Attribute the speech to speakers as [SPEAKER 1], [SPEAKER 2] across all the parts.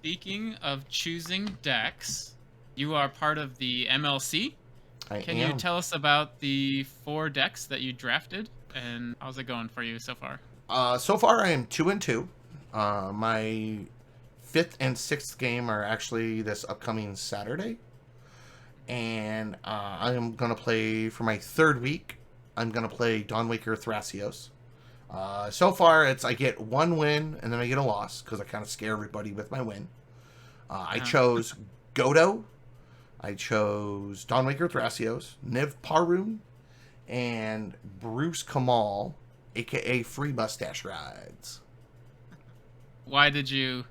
[SPEAKER 1] speaking of choosing decks, you are part of the MLC. Can you tell us about the 4 decks that you drafted, and how's it going for you so far?
[SPEAKER 2] So far, I am 2-2. My fifth and sixth game are actually this upcoming Saturday, and I am gonna play for my third week. I'm gonna play Dawnwaker Thrasios. So far, I get one win and then I get a loss because I kind of scare everybody with my win. I
[SPEAKER 1] Uh,
[SPEAKER 2] chose Godo. I chose Dawnwaker Thrasios, Niv Parun, and Bruce Kamal, aka Free Mustache Rides.
[SPEAKER 1] why did you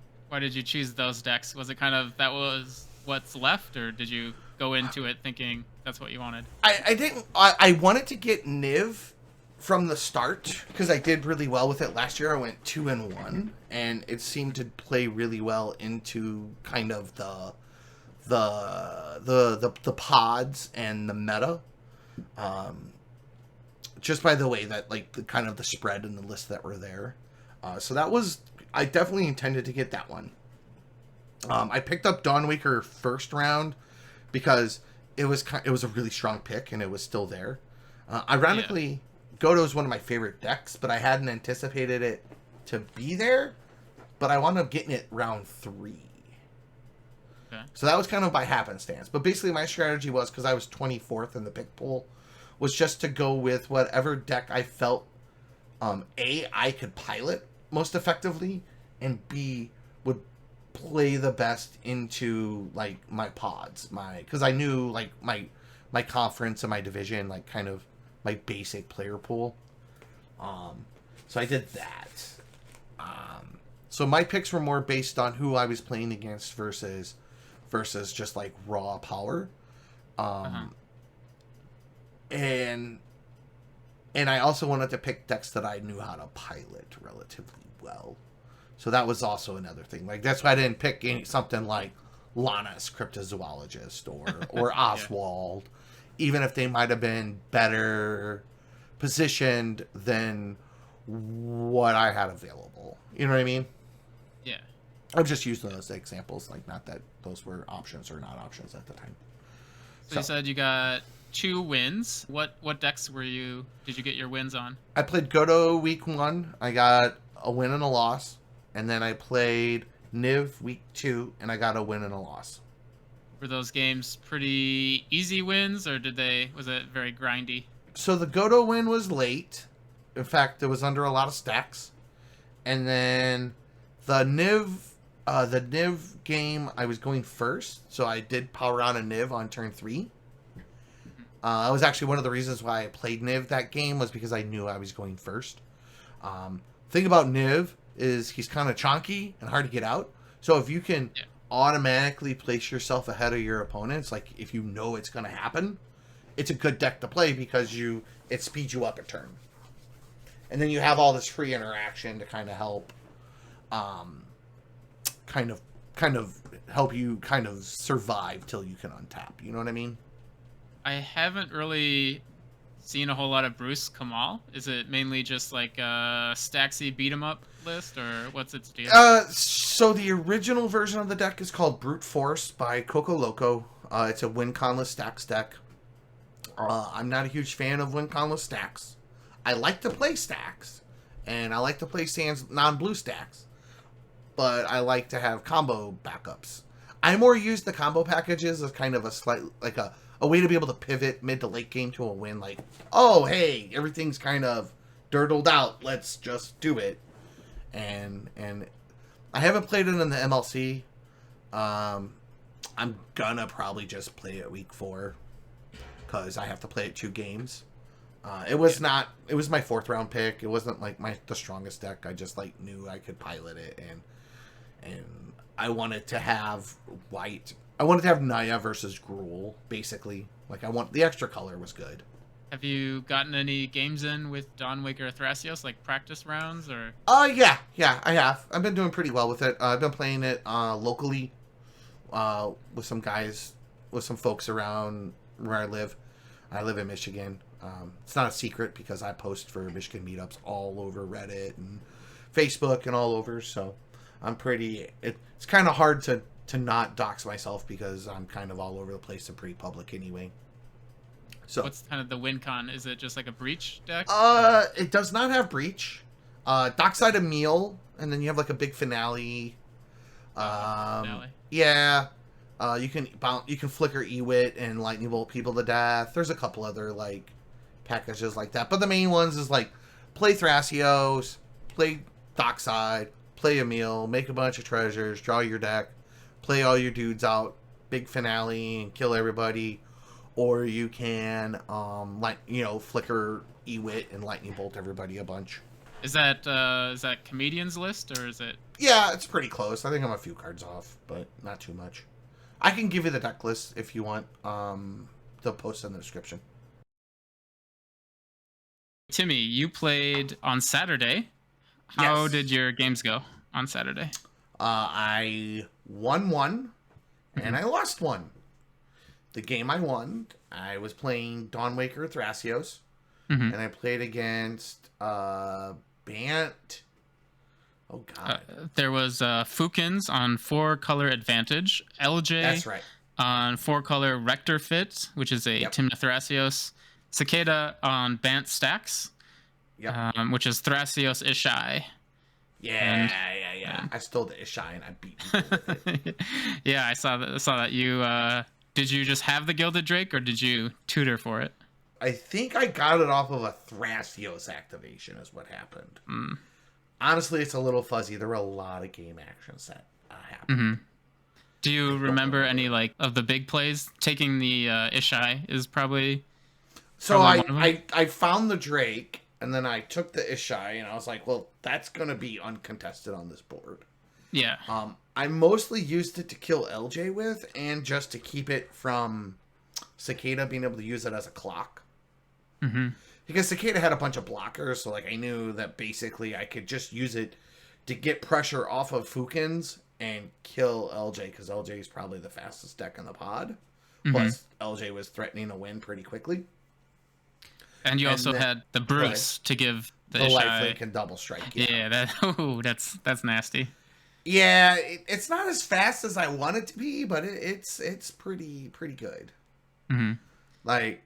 [SPEAKER 1] choose those decks? Was it kind of that was what's left, or did you go into it thinking that's what you wanted?
[SPEAKER 2] I didn't. I wanted to get Niv from the start because I did really well with it last year. I went 2-1, and it seemed to play really well into kind of the pods and the meta. Just by the way that like the kind of the spread and the list that were there. So that was I definitely intended to get that one. I picked up Dawnwaker first round because it was a really strong pick and it was still there. Ironically, Godo is one of my favorite decks, but I hadn't anticipated it to be there. But I wound up getting it round 3.
[SPEAKER 1] Okay.
[SPEAKER 2] So that was kind of by happenstance. But basically my strategy was, because I was 24th in the pick pool, was just to go with whatever deck I felt A, I could pilot most effectively, and B, would play the best into like my pods, because I knew like my conference and my division, like kind of my basic player pool. So I did that. So my picks were more based on who I was playing against versus just like raw power. And I also wanted to pick decks that I knew how to pilot relatively well. So that was also another thing. Like that's why I didn't pick something like Lana's Cryptozoologist or Oswald, even if they might have been better positioned than what I had available. You know what I mean?
[SPEAKER 1] Yeah.
[SPEAKER 2] I'm just using those examples, like not that those were options or not options at the time.
[SPEAKER 1] So you said you got 2 wins. What decks did you get your wins on?
[SPEAKER 2] I played Godo week 1. I got a win and a loss. And then I played Niv week 2, and I got a win and a loss.
[SPEAKER 1] Were those games pretty easy wins, or was it very grindy?
[SPEAKER 2] So the Godo win was late. In fact, it was under a lot of stacks. And then the Niv game, I was going first, so I did power on a Niv on turn 3. That was actually one of the reasons why I played Niv that game, was because I knew I was going first. Thing about Niv is he's kind of chonky and hard to get out. So if you can automatically place yourself ahead of your opponents, like if you know it's going to happen, it's a good deck to play because it speeds you up a turn. And then you have all this free interaction to kind of help kind of help you kind of survive till you can untap. You know what I mean?
[SPEAKER 1] I haven't really seen a whole lot of Bruce Kamal. Is it mainly just like a Staxy beat 'em up list, or what's its deal?
[SPEAKER 2] So the original version of the deck is called Brute Force by Coco Loco. It's a win conless stacks deck. I'm not a huge fan of win conless stacks. I like to play stacks, and I like to play sans non-blue stacks, but I like to have combo backups. I more use the combo packages as kind of a slight, like a way to be able to pivot mid to late game to a win. Like, oh, hey, everything's kind of dirtled out. Let's just do it. And I haven't played it in the MLC. I'm gonna probably just play it week 4 because I have to play it 2 games. It was my 4th round pick. It wasn't like the strongest deck. I just like knew I could pilot it, and I wanted to have white. I wanted to have Naya versus Gruul, basically. Like, the extra color was good.
[SPEAKER 1] Have you gotten any games in with Dawnwaker Thrasios, like practice rounds, or?
[SPEAKER 2] Yeah, I have. I've been doing pretty well with it. I've been playing it locally with some guys, with some folks around where I live. I live in Michigan. It's not a secret because I post for Michigan meetups all over Reddit and Facebook and all over. So It's kind of hard to not dox myself because I'm kind of all over the place and pretty public anyway. So
[SPEAKER 1] what's kind of the win con? Is it just like a breach deck?
[SPEAKER 2] It does not have breach. Dockside a meal, and then you have like a big finale.
[SPEAKER 1] Finale.
[SPEAKER 2] Yeah. You can flicker Ewit and lightning bolt people to death. There's a couple other like packages like that, but the main ones is like play Thrasios, play Dockside, play a meal, make a bunch of treasures, draw your deck, play all your dudes out, big finale, and kill everybody. Or you can flicker Ewit and lightning bolt everybody a bunch.
[SPEAKER 1] Is that comedian's list or is it?
[SPEAKER 2] Yeah, it's pretty close. I think I'm a few cards off, but not too much. I can give you the deck list if you want. They'll post in the description.
[SPEAKER 1] Timmy, you played on Saturday. How did your games go on Saturday?
[SPEAKER 2] I won one, and I lost one. The game I won, I was playing Dawnwaker Thrasios, and I played against Bant. Oh, God.
[SPEAKER 1] There was Fukins on 4-color advantage. LJ
[SPEAKER 2] That's right.
[SPEAKER 1] On 4-color Rector Fit, which is a TIMMYT Thrasios. Cicada on Bant Stacks, which is Thrasios Ishai.
[SPEAKER 2] Yeah. I stole the Ishai and I beat people with it.
[SPEAKER 1] Yeah, I saw that. You did you just have the Gilded Drake or did you tutor for it?
[SPEAKER 2] I think I got it off of a Thrasios activation is what happened. Honestly, it's a little fuzzy. There were a lot of game actions that happened.
[SPEAKER 1] Do you remember any like of the big plays? Taking the Ishai is probably...
[SPEAKER 2] So I found the Drake, and then I took the Ishai, and I was like, well, that's going to be uncontested on this board.
[SPEAKER 1] Yeah.
[SPEAKER 2] I mostly used it to kill LJ with, and just to keep it from Cicada being able to use it as a clock. Because Cicada had a bunch of blockers, so like I knew that basically I could just use it to get pressure off of Fukins and kill LJ, because LJ is probably the fastest deck in the pod. Plus, LJ was threatening a win pretty quickly.
[SPEAKER 1] And you also had the Bruce to give the
[SPEAKER 2] lifelink and double strike.
[SPEAKER 1] Yeah, that's nasty.
[SPEAKER 2] Yeah, it's not as fast as I want it to be, but it's pretty good. Like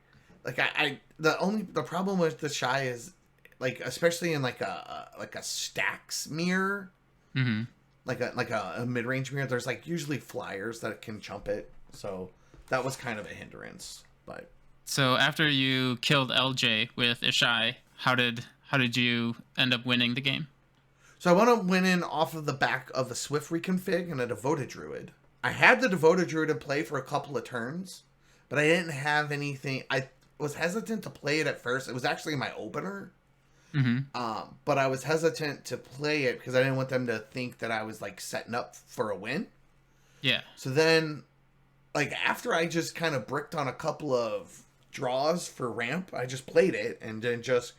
[SPEAKER 2] the problem with the Shy is like, especially in like a stacks mirror, like a mid range mirror. There's like usually flyers that can jump it, so that was kind of a hindrance. But
[SPEAKER 1] so after you killed LJ with Ishai, how did you end up winning the game?
[SPEAKER 2] So I wound up winning off of the back of the Swift reconfig and a Devoted Druid. I had the Devoted Druid in play for a couple of turns, but I didn't have anything. I was hesitant to play it at first. It was actually my opener. But I was hesitant to play it because I didn't want them to think that I was like setting up for a win.
[SPEAKER 1] Yeah.
[SPEAKER 2] So then, like, after I just kind of bricked on a couple of draws for ramp, I just played it and then just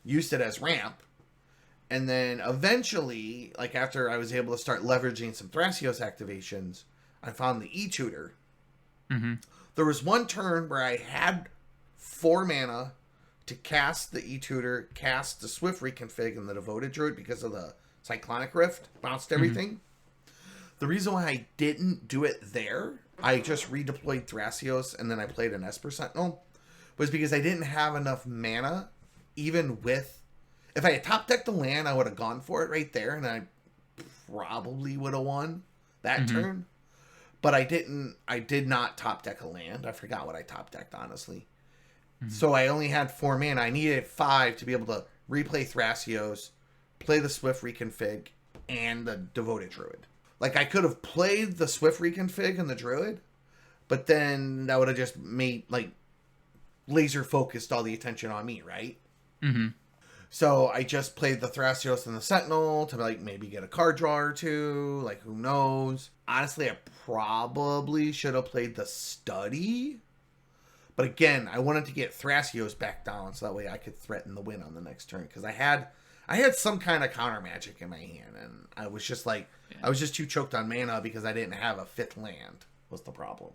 [SPEAKER 2] used it as ramp. And then eventually, like after I was able to start leveraging some Thrasios activations, I found the E-Tutor. There was one turn where I had 4 mana to cast the E-Tutor, cast the Swift reconfig and the Devoted Druid because of the Cyclonic Rift, bounced everything. The reason why I didn't do it there, I just redeployed Thrasios and then I played an Esper Sentinel, was because I didn't have enough mana, even with... If I had top decked the land, I would have gone for it right there, and I probably would have won that turn. But I didn't. I did not top deck a land. I forgot what I top decked, honestly. So I only had 4 mana. I needed 5 to be able to replay Thrasios, play the Swift reconfig, and the Devoted Druid. Like, I could have played the Swift reconfig and the Druid, but then that would have just made, like, laser focused all the attention on me, right? So I just played the Thrasios and the Sentinel to, like, maybe get a card draw or 2. Like, who knows? Honestly, I probably should have played the Study. But again, I wanted to get Thrasios back down so that way I could threaten the win on the next turn. Because I had some kind of counter magic in my hand. And I was just like, I was just too choked on mana because I didn't have a 5th land was the problem.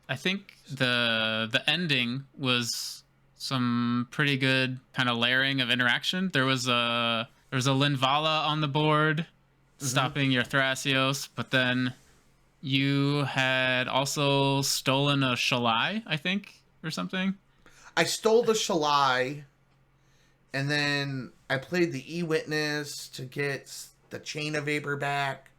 [SPEAKER 1] I think the ending was... some pretty good kind of layering of interaction. There was a Linvala on the board. stopping your Thrasios, but then you had also stolen a Shalai, I think, or something.
[SPEAKER 2] I stole the Shalai, and then I played the E-Witness to get the Chain of Vapor back.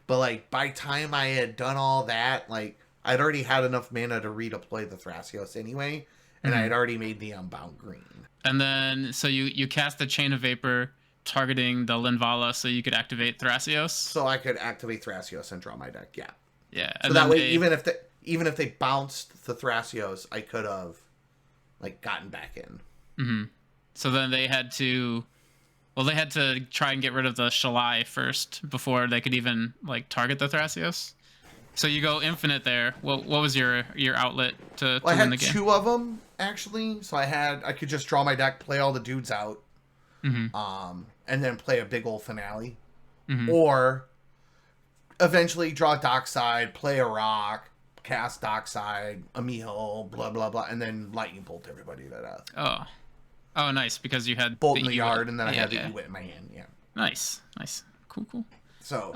[SPEAKER 2] But, like, by time I had done all that, like, I'd already had enough mana to redeploy the Thrasios anyway, and I had already made the Unbound green. And
[SPEAKER 1] then, so you cast the Chain of Vapor targeting the Linvala so you could activate Thrasios?
[SPEAKER 2] So I could activate Thrasios and draw my deck, yeah.
[SPEAKER 1] Yeah.
[SPEAKER 2] So that way, even if they bounced the Thrasios, I could have, like, gotten back in.
[SPEAKER 1] Mm-hmm. So then they had to... Well, they had to try and get rid of the Shalai first before they could even, like, target the Thrasios. So you go infinite there. What was your outlet to win the game?
[SPEAKER 2] I had 2 of them, actually. So I could just draw my deck, play all the dudes out, and then play a big old finale. Or eventually draw Dockside, play a rock, cast Dockside, a Miho, blah, blah, blah, and then lightning bolt everybody to death.
[SPEAKER 1] Oh, nice, because you had
[SPEAKER 2] Bolt in the yard, and then I had the E-Wit in my hand, yeah.
[SPEAKER 1] Nice. Cool.
[SPEAKER 2] So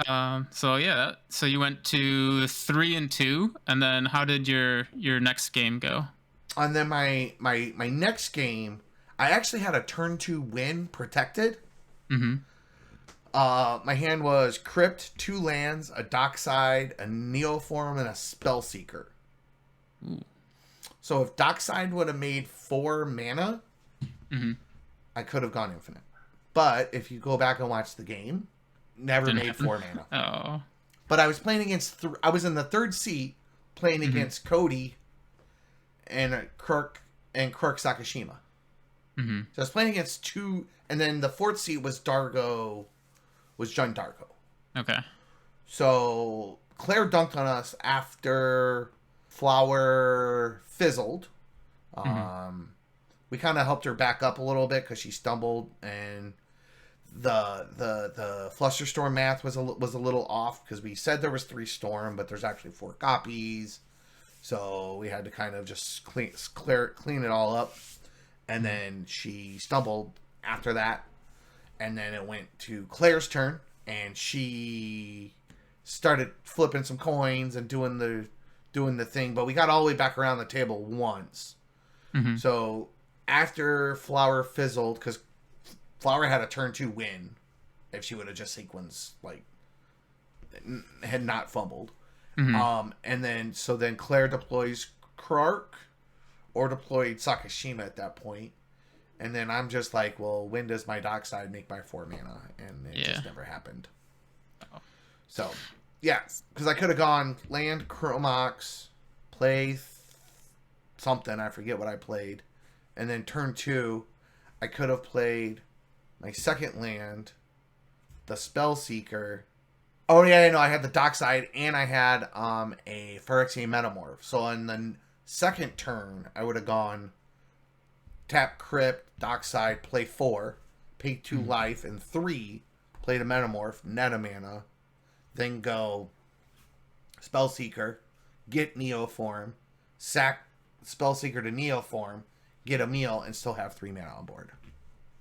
[SPEAKER 1] so you went to 3-2, and then how did your next game go?
[SPEAKER 2] And then my next game, I actually had a turn 2 win protected. My hand was Crypt, 2 lands, a Dockside, a Neoform, and a Spellseeker.
[SPEAKER 1] Ooh.
[SPEAKER 2] So if Dockside would have made 4 mana, I could have gone infinite. But if you go back and watch the game, never made 4 mana.
[SPEAKER 1] Oh.
[SPEAKER 2] But I was playing against... I was in the 3rd seat playing against Cody and Kirk Sakashima. So I was playing against 2... And then the 4th seat was Dargo... Was Jun Dargo.
[SPEAKER 1] Okay.
[SPEAKER 2] So Claire dunked on us after Flower fizzled. We kind of helped her back up a little bit because she stumbled, and the Flusterstorm math was a little off because we said there was 3 Storm, but there's actually 4 copies. So we had to kind of just clean it all up, and then she stumbled after that, and then it went to Claire's turn, and she started flipping some coins and doing the thing, but we got all the way back around the table once. So after Flower fizzled, because Flower had a turn 2 win if she would have just sequenced, like, had not fumbled. And then Claire deploys Krark or deployed Sakashima at that point. And then I'm just like, well, when does my Dockside make my 4 mana? And it just never happened. So, yeah, because I could have gone land, Chromox, play something, I forget what I played. And then turn 2, I could have played my 2nd land, the Spellseeker. Oh, yeah, no, I had the Dockside, and I had a Phyrexian Metamorph. So on the 2nd turn, I would have gone tap Crypt, Dockside, play 4, pay 2 life, and 3, play the Metamorph, net a mana, then go Spellseeker, get Neoform, sack Spellseeker to Neoform, get a meal, and still have 3 mana on board.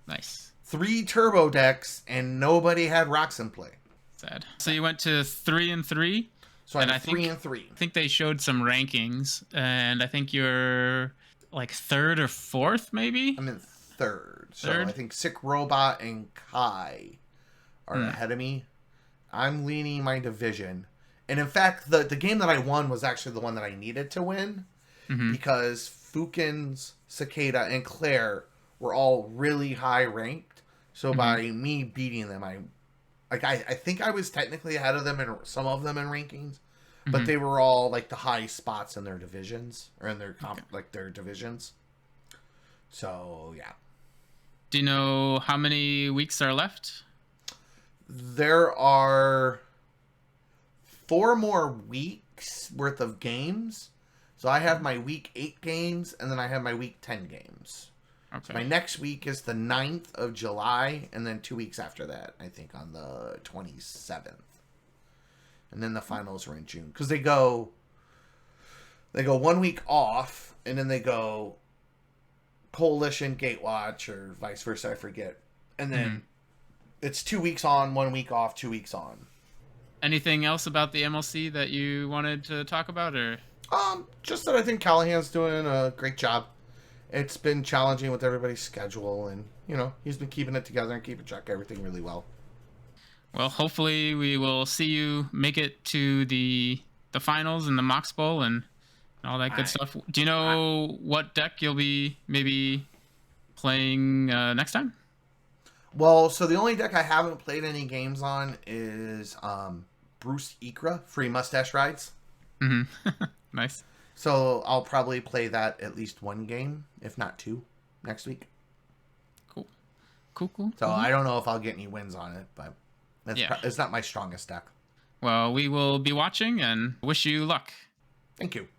[SPEAKER 1] Nice.
[SPEAKER 2] 3 turbo decks, and nobody had rocks in play.
[SPEAKER 1] Sad. So you went to 3-3.
[SPEAKER 2] So I had 3-3.
[SPEAKER 1] I think they showed some rankings, and I think you're like 3rd or 4th, maybe?
[SPEAKER 2] I'm in 3rd. So I think Sick Robot and Kai are ahead of me. I'm leaning my division. And in fact, the game that I won was actually the one that I needed to win. Because Fukin's, Cicada, and Claire were all really high ranked. So by me beating them, I think I was technically ahead of them in some of them in rankings, but they were all like the high spots in their divisions or in their their divisions. So yeah.
[SPEAKER 1] Do you know how many weeks are left?
[SPEAKER 2] There are 4 more weeks worth of games. So I have my week 8 games, and then I have my week 10 games. Okay. So my next week is the 9th of July, and then 2 weeks after that, I think on the 27th. And then the finals are in June. Because they go 1 week off, and then they go Coalition, Gatewatch, or vice versa, I forget. And then It's 2 weeks on, 1 week off, 2 weeks on.
[SPEAKER 1] Anything else about the MLC that you wanted to talk about, or?
[SPEAKER 2] Just that I think Callahan's doing a great job. It's been challenging with everybody's schedule, and he's been keeping it together and keeping track of everything really well.
[SPEAKER 1] Well, hopefully we will see you make it to the finals and the Mox Bowl and all that good stuff. Do you know what deck you'll be maybe playing next time?
[SPEAKER 2] Well, so the only deck I haven't played any games on is Bruce Ikra, Free Mustache Rides.
[SPEAKER 1] Mm-hmm. Nice.
[SPEAKER 2] So I'll probably play that at least one game, if not two, next week.
[SPEAKER 1] Cool. Cool.
[SPEAKER 2] So I don't know if I'll get any wins on it, but it's not my strongest deck.
[SPEAKER 1] Well, we will be watching and wish you luck.
[SPEAKER 2] Thank you.